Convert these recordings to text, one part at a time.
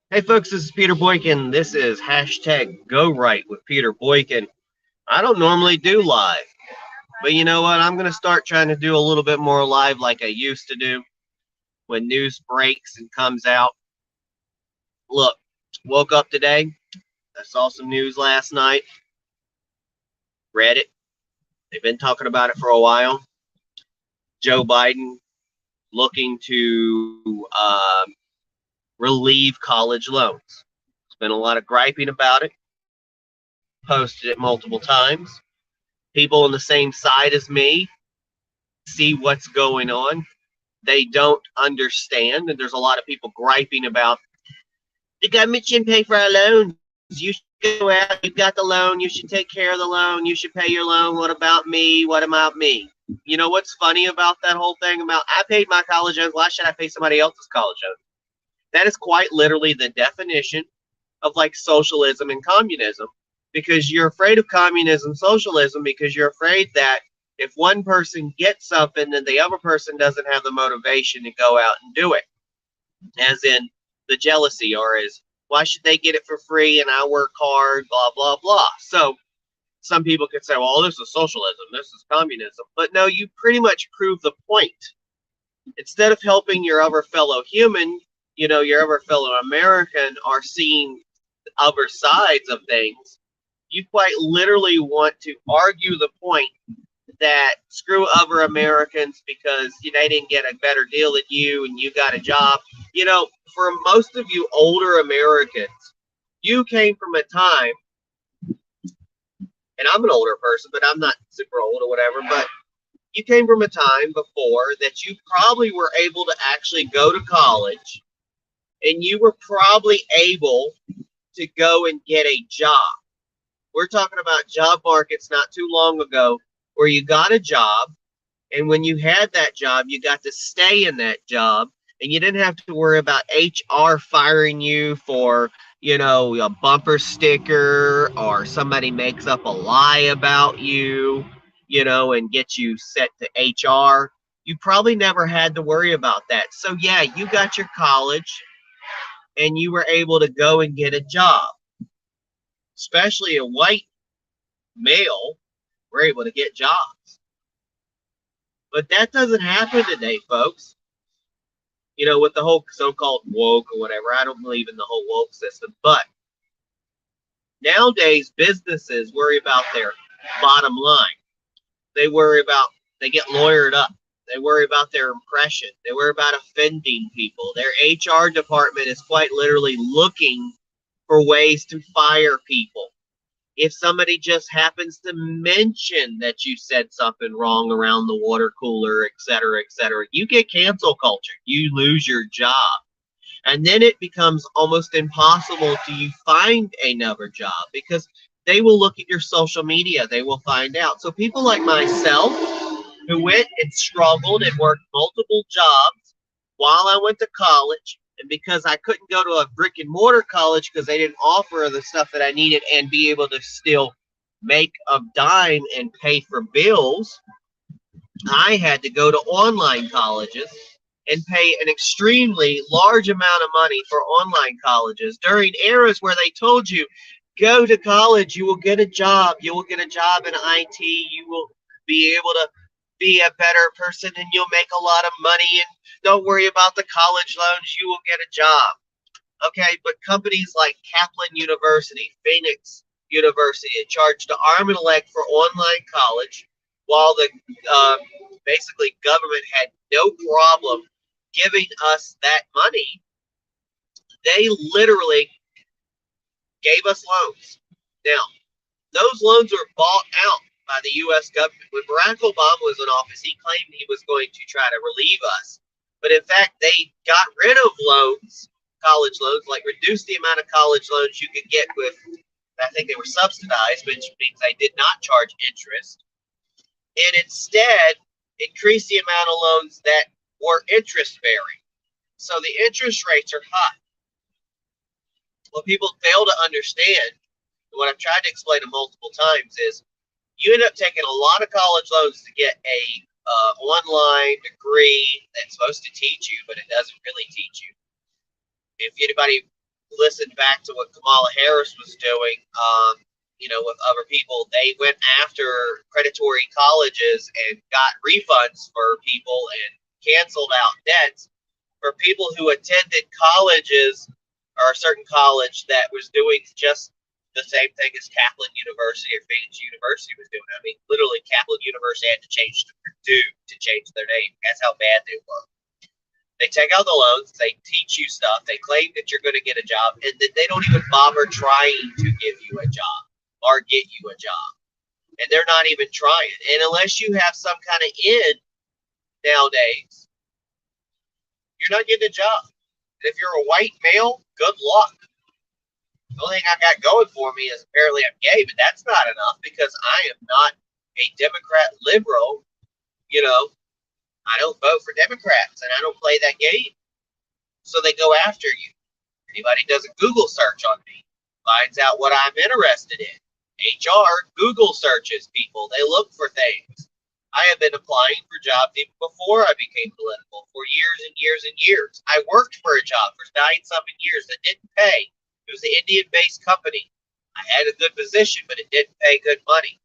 Hey folks, this is Peter Boykin. This is hashtag Go Right with Peter Boykin. I don't normally do live, but you know what? I'm going to start trying to do a little bit more live like I used to do when news breaks and comes out. Look, woke up today. I saw some news last night. Read it. They've been talking about it for a while. Joe Biden looking to relieve college loans. There's been a lot of griping about it. Posted it multiple times. People on the same side as me see what's going on. They don't understand, and there's a lot of people griping about the government shouldn't pay for our loans. You should go out. You've got the loan. You should take care of the loan. You should pay your loan. What about me? What about me? You know what's funny about that whole thing about I paid my college loans. Why should I pay somebody else's college loans? That is quite literally the definition of like socialism and communism, because you're afraid of communism, socialism, because you're afraid that if one person gets something, then the other person doesn't have the motivation to go out and do it. As in the jealousy, or as why should they get it for free and I work hard, blah, blah, blah. So some people could say, well, this is socialism, this is communism. But no, you pretty much prove the point. Instead of helping your other fellow human, you know, your other fellow American are seeing other sides of things, you quite literally want to argue the point that screw other Americans because they didn't get a better deal than you and you got a job. You know, for most of you older Americans, you came from a time, and I'm an older person, but I'm not super old or whatever, but you came from a time before that you probably were able to actually go to college, and you were probably able to go and get a job. We're talking about job markets not too long ago where you got a job, and when you had that job, you got to stay in that job, and you didn't have to worry about HR firing you for, a bumper sticker, or somebody makes up a lie about you, and gets you set to HR. You probably never had to worry about that. So yeah, you got your college and you were able to go and get a job. Especially a white male, we're able to get jobs. But that doesn't happen today, folks. With the whole so-called woke or whatever. I don't believe in the whole woke system. But nowadays, businesses worry about their bottom line. They get lawyered up. They worry about their impression. They worry about offending people. Their HR department is quite literally looking for ways to fire people. If somebody just happens to mention that you said something wrong around the water cooler, et cetera, you get cancel culture. You lose your job. And then it becomes almost impossible to find another job because they will look at your social media. They will find out. So people like myself who went and struggled and worked multiple jobs while I went to college, and because I couldn't go to a brick and mortar college because they didn't offer the stuff that I needed and be able to still make a dime and pay for bills, I had to go to online colleges and pay an extremely large amount of money for online colleges during eras where they told you, go to college, you will get a job. You will get a job in IT. You will be able to be a better person and you'll make a lot of money, and don't worry about the college loans, you will get a job. Okay, but companies like Kaplan University, Phoenix University charged an arm and a leg for online college, while the basically government had no problem giving us that money. They literally gave us loans. Now, those loans were bought out by the U.S. government. When Barack Obama was in office, he claimed he was going to try to relieve us. But in fact, they got rid of loans, college loans, like reduced the amount of college loans you could get with, I think they were subsidized, which means they did not charge interest. And instead, increased the amount of loans that were interest bearing. So the interest rates are high. What people fail to understand, and what I've tried to explain multiple times, is you end up taking a lot of college loans to get a online degree that's supposed to teach you, but it doesn't really teach you. If anybody listened back to what Kamala Harris was doing, with other people, they went after predatory colleges and got refunds for people and canceled out debts for people who attended colleges or a certain college that was doing just the same thing as Kaplan University or Fyi University was doing. I mean, literally, Kaplan University had to change to Purdue to change their name. That's how bad they were. They take out the loans, they teach you stuff, they claim that you're going to get a job, and then they don't even bother trying to give you a job or get you a job. And they're not even trying. And unless you have some kind of in nowadays, you're not getting a job. And if you're a white male, good luck. The only thing I got going for me is apparently I'm gay, but that's not enough because I am not a Democrat liberal. I don't vote for Democrats and I don't play that game. So they go after you. Anybody does a Google search on me, finds out what I'm interested in. HR Google searches people. They look for things. I have been applying for jobs even before I became political for years and years and years. I worked for a job for 9-something years that didn't pay. It was an Indian-based company. I had a good position, but it didn't pay good money.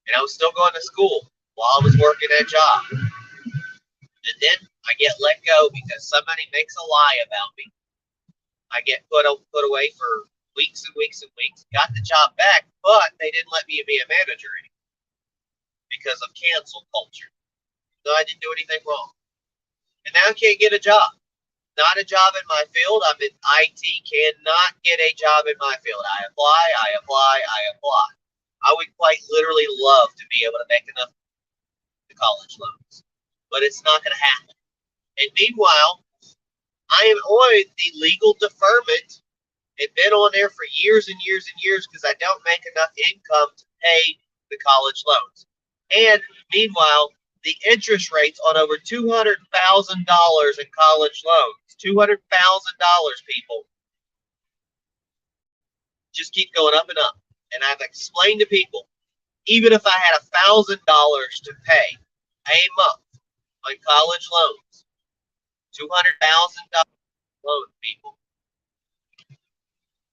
And I was still going to school while I was working that job. And then I get let go because somebody makes a lie about me. I get put away for weeks and weeks and weeks. Got the job back, but they didn't let me be a manager anymore because of cancel culture. So I didn't do anything wrong. And now I can't get a job. Not a job in my field. I'm in IT, cannot get a job in my field. I apply. I would quite literally love to be able to make enough to college loans, but it's not going to happen. And meanwhile, I am on the legal deferment and been on there for years and years and years because I don't make enough income to pay the college loans. And meanwhile, the interest rates on over $200,000 in college loans, $200,000, people, just keep going up and up. And I've explained to people, even if I had $1,000 to pay a month on college loans, $200,000 loan, people,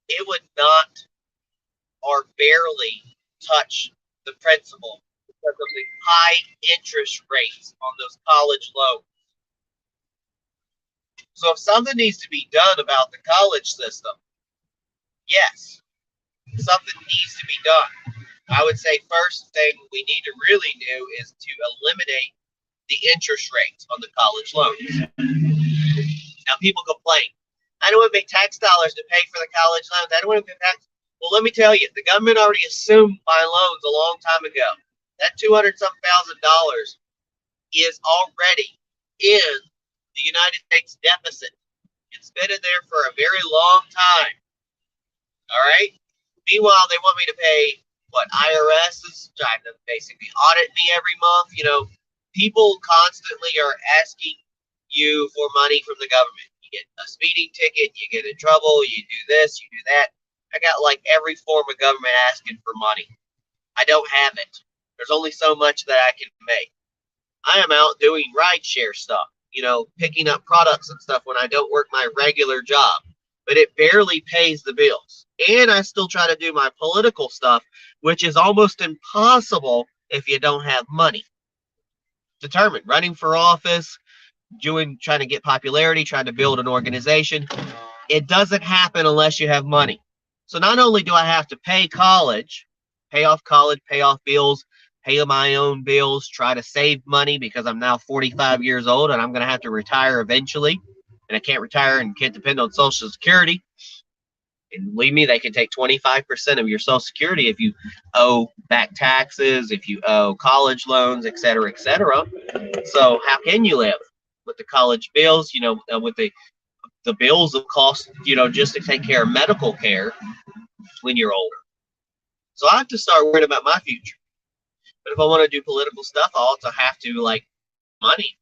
it would not or barely touch the principal because of the high interest rates on those college loans. So if something needs to be done about the college system, yes, something needs to be done. I would say first thing we need to really do is to eliminate the interest rates on the college loans. Now people complain, I don't want to pay tax dollars to pay for the college loans. I don't want to pay tax. Well, let me tell you, the government already assumed my loans a long time ago. That $200,000 is already in the United States deficit. It's been in there for a very long time. All right. Meanwhile, they want me to pay what IRS is trying to basically audit me every month. People constantly are asking you for money from the government. You get a speeding ticket, you get in trouble, you do this, you do that. I got like every form of government asking for money. I don't have it. There's only so much that I can make. I am out doing rideshare stuff, picking up products and stuff when I don't work my regular job. But it barely pays the bills. And I still try to do my political stuff, which is almost impossible if you don't have money. Determined, running for office, trying to get popularity, trying to build an organization. It doesn't happen unless you have money. So not only do I have to pay college, pay off bills, pay my own bills, try to save money because I'm now 45 years old and I'm going to have to retire eventually. And I can't retire and can't depend on Social Security. And believe me, they can take 25% of your Social Security if you owe back taxes, if you owe college loans, et cetera, et cetera. So how can you live with the college bills, with the bills of cost, just to take care of medical care when you're older. So I have to start worrying about my future. But if I want to do political stuff, I also have to money.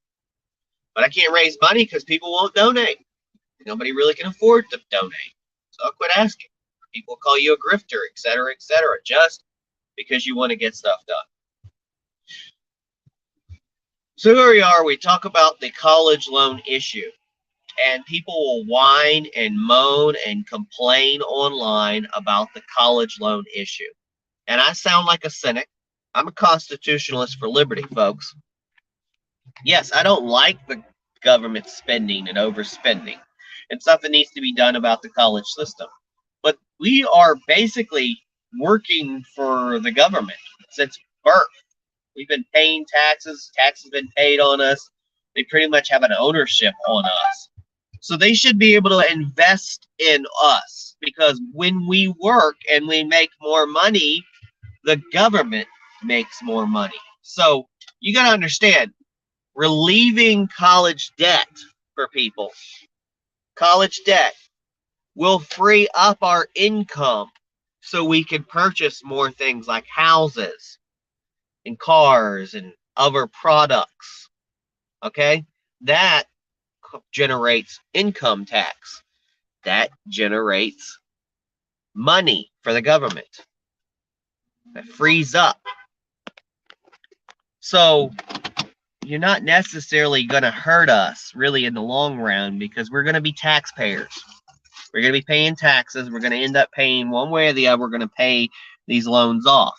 But I can't raise money because people won't donate. Nobody really can afford to donate. So I'll quit asking. People call you a grifter, et cetera, just because you want to get stuff done. So here we are, we talk about the college loan issue, and people will whine and moan and complain online about the college loan issue. And I sound like a cynic. I'm a constitutionalist for liberty, folks. Yes, I don't like the government spending and overspending, and something needs to be done about the college system. But we are basically working for the government since birth. We've been paying taxes. Taxes have been paid on us. They pretty much have an ownership on us. So they should be able to invest in us, because when we work and we make more money, the government makes more money. So you got to understand, relieving college debt for people, college debt will free up our income so we can purchase more things like houses and cars and other products. Okay? That generates income tax. That generates money for the government. That frees up. So you're not necessarily going to hurt us really in the long run, because we're going to be taxpayers. We're going to be paying taxes. We're going to end up paying one way or the other. We're going to pay these loans off.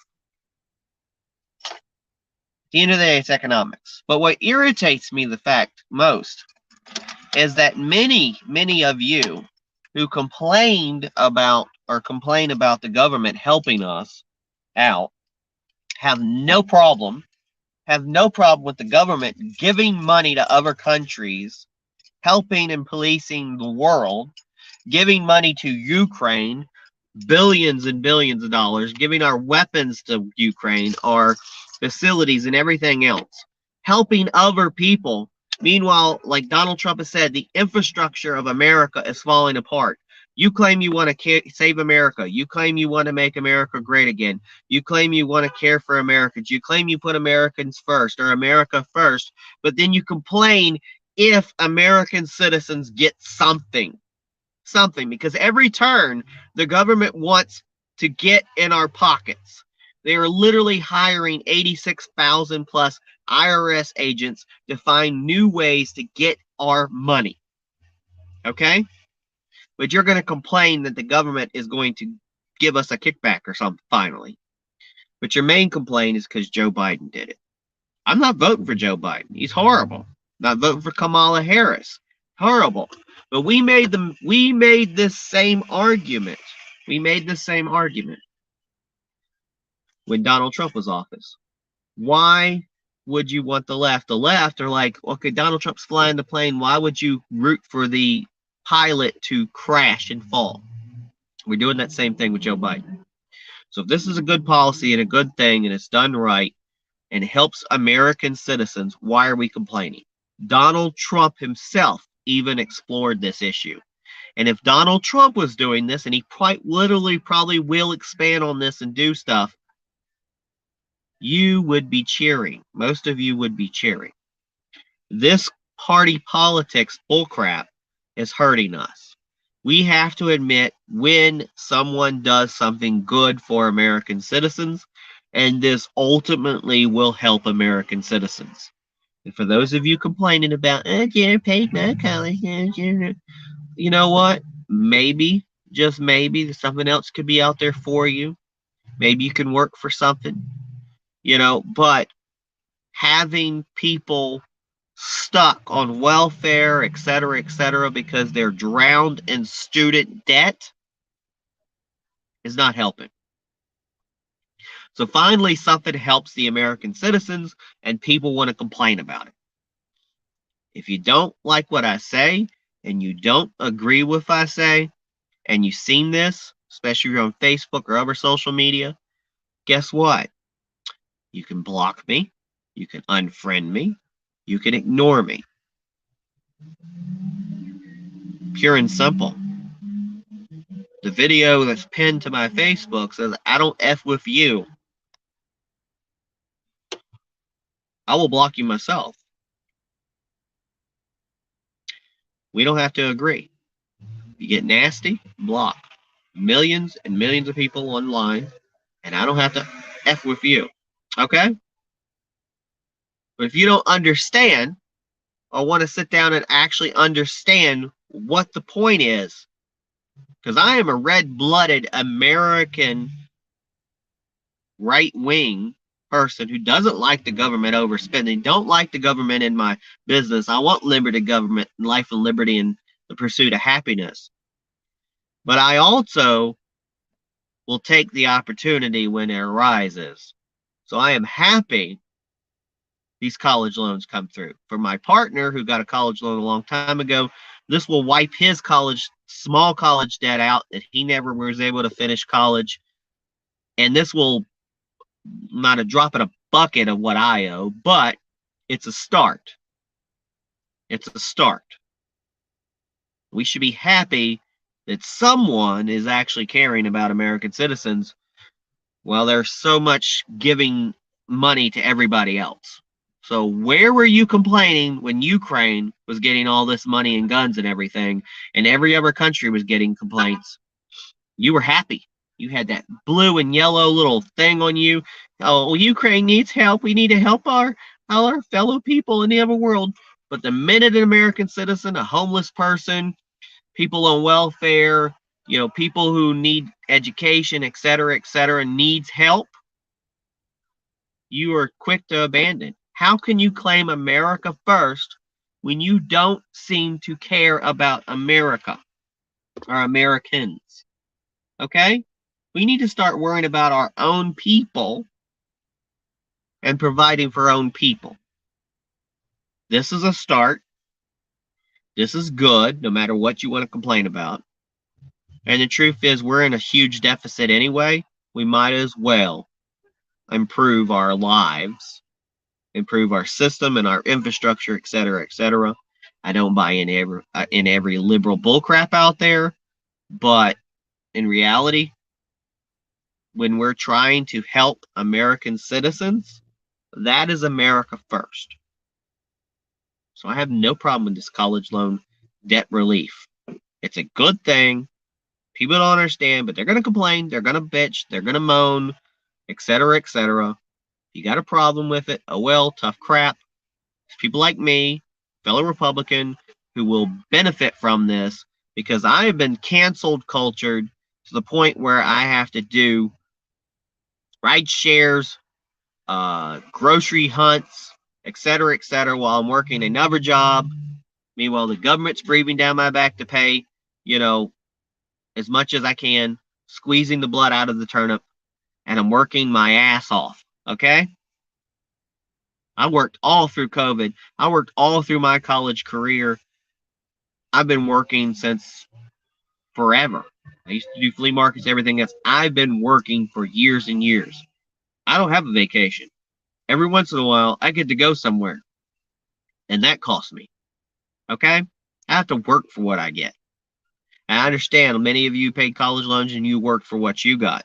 At the end of the day, it's economics. But what irritates me the fact most is that many of you who complain about the government helping us out have no problem with the government giving money to other countries, helping and policing the world, giving money to Ukraine, billions and billions of dollars, giving our weapons to Ukraine, our facilities and everything else, helping other people. Meanwhile, like Donald Trump has said, the infrastructure of America is falling apart. You claim you want to save America. You claim you want to make America great again. You claim you want to care for Americans. You claim you put Americans first, or America first, but then you complain if American citizens get something, because every turn the government wants to get in our pockets. They are literally hiring 86,000 plus IRS agents to find new ways to get our money. Okay? But you're going to complain that the government is going to give us a kickback or something finally. But your main complaint is because Joe Biden did it. I'm not voting for Joe Biden. He's horrible. Not voting for Kamala Harris. Horrible. But we made this same argument. We made the same argument when Donald Trump was office. Why would you want the left? The left are like, okay, Donald Trump's flying the plane. Why would you root for the pilot to crash and fall? We're doing that same thing with Joe Biden. So if this is a good policy and a good thing and it's done right and helps American citizens, why are we complaining? Donald Trump himself even explored this issue. And if Donald Trump was doing this, and he quite literally probably will expand on this and do stuff, you would be cheering. Most of you would be cheering. This party politics bullcrap is hurting us. We have to admit when someone does something good for American citizens, and this ultimately will help American citizens. And for those of you complaining about, I paid my college, you know what? Maybe, just maybe, something else could be out there for you. Maybe you can work for something, but having people stuck on welfare, et cetera, because they're drowned in student debt is not helping. So finally, something helps the American citizens, and people want to complain about it. If you don't like what I say, and you don't agree with what I say, and you've seen this, especially if you're on Facebook or other social media, guess what? You can block me, you can unfriend me, you can ignore me. Pure and simple. The video that's pinned to my Facebook says, I don't F with you. I will block you myself. We don't have to agree. You get nasty, block. Millions and millions of people online, and I don't have to F with you. Okay? But if you don't understand or want to sit down and actually understand what the point is, because I am a red-blooded American right-wing person who doesn't like the government overspending, don't like the government in my business. I want limited government, life and liberty, and the pursuit of happiness. But I also will take the opportunity when it arises. So I am happy these college loans come through. For my partner who got a college loan a long time ago, this will wipe his small college debt out that he never was able to finish college. And this will not a drop in a bucket of what I owe, but it's a start. It's a start. We should be happy that someone is actually caring about American citizens while there's so much giving money to everybody else. So where were you complaining when Ukraine was getting all this money and guns and everything, and every other country was getting complaints? You were happy. You had that blue and yellow little thing on you. Oh, Ukraine needs help. We need to help all our fellow people in the other world. But the minute an American citizen, a homeless person, people on welfare, people who need education, et cetera, needs help, you are quick to abandon. How can you claim America first when you don't seem to care about America or Americans? Okay? We need to start worrying about our own people and providing for our own people. This is a start. This is good, no matter what you want to complain about. And the truth is, we're in a huge deficit anyway. We might as well improve our lives, improve our system and our infrastructure, et cetera, et cetera. I don't buy in every liberal bullcrap out there, but in reality, when we're trying to help American citizens, that is America first. So I have no problem with this college loan debt relief. It's a good thing. People don't understand, but they're going to complain, they're going to bitch, they're going to moan, et cetera, et cetera. You got a problem with it, oh well, tough crap. There's people like me, fellow Republican, who will benefit from this because I have been canceled cultured to the point where I have to do ride shares, grocery hunts, et cetera, while I'm working another job. Meanwhile, the government's breathing down my back to pay, as much as I can, squeezing the blood out of the turnip, and I'm working my ass off, okay? I worked all through COVID. I worked all through my college career. I've been working since forever. I used to do flea markets, everything else. I've been working for years and years. I don't have a vacation. Every once in a while, I get to go somewhere. And that costs me. Okay? I have to work for what I get. And I understand many of you paid college loans and you work for what you got.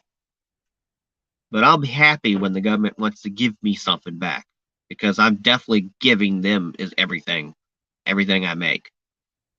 But I'll be happy when the government wants to give me something back. Because I'm definitely giving them everything I make.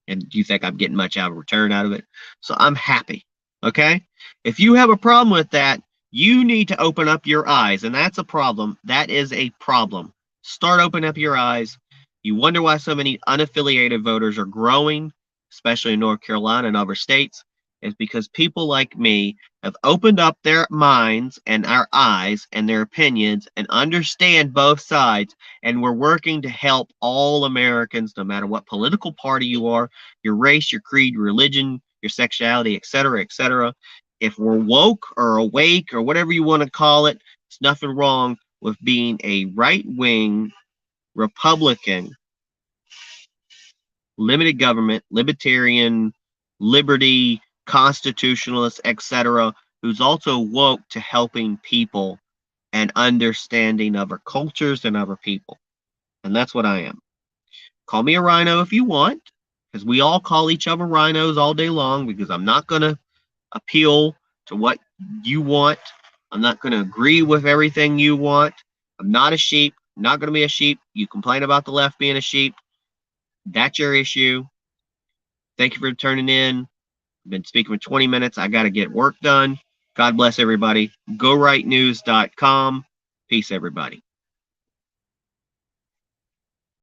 And do you think I'm getting much out of return out of it? So I'm happy. Okay? If you have a problem with that, you need to open up your eyes. And that's a problem. That is a problem. Start opening up your eyes. You wonder why so many unaffiliated voters are growing, especially in North Carolina and other states. It's because people like me have opened up their minds and our eyes and their opinions and understand both sides. And we're working to help all Americans, no matter what political party you are, your race, your creed, your religion, your sexuality, et cetera, et cetera. If we're woke or awake or whatever you want to call it, there's nothing wrong with being a right-wing Republican, limited government, libertarian, liberty, constitutionalist, etc., who's also woke to helping people and understanding other cultures and other people. And that's what I am. Call me a rhino if you want, because we all call each other rhinos all day long, because I'm not going to appeal to what you want. I'm not going to agree with everything you want. I'm not a sheep. I'm not going to be a sheep. You complain about the left being a sheep. That's your issue. Thank you for turning in. I've been speaking for 20 minutes. I got to get work done. God bless everybody. GoRightNews.com. Peace, everybody.